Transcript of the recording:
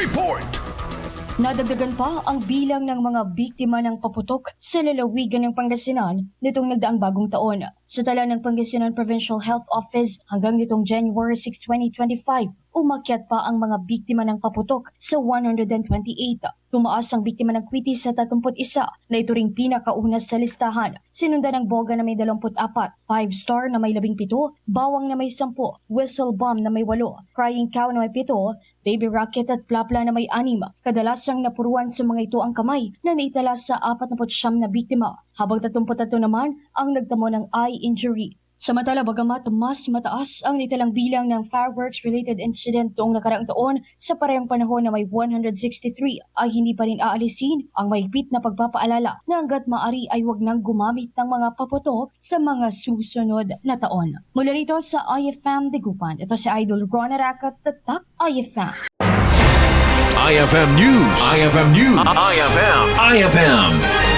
Report! Nadagdagan pa ang bilang ng mga biktima ng paputok sa lalawigan ng Pangasinan nitong nagdaang bagong taon. Sa tala ng Pangasinan Provincial Health Office hanggang nitong January 6, 2025, umakyat pa ang mga biktima ng paputok sa 128. Tumaas ang biktima ng kwitis sa 31 na ito ring pinakauna sa listahan. Sinundan ng boga na may 24, 5-star na may 17, bawang na may 10, whistle bomb na may 8, crying cow na may 7, baby rocket at plapla na may 6. Kadalasang napuruan sa mga ito ang kamay na naitala sa 49 na biktima, habang 33 naman ang nagtamo ng eye injury. Samantala, bagamat mas mataas ang nitalang bilang ng fireworks-related incident noong nakaraang taon, sa parehong panahon na may 163 ay hindi pa rin aalisin ang mahigpit na pagpapaalala na hanggat maaari ay huwag nang gumamit ng mga paputok sa mga susunod na taon. Mula rito sa IFM Digupan, ito si Idol Ron Aracat, Tatak IFM. IFM News! IFM News! IFM!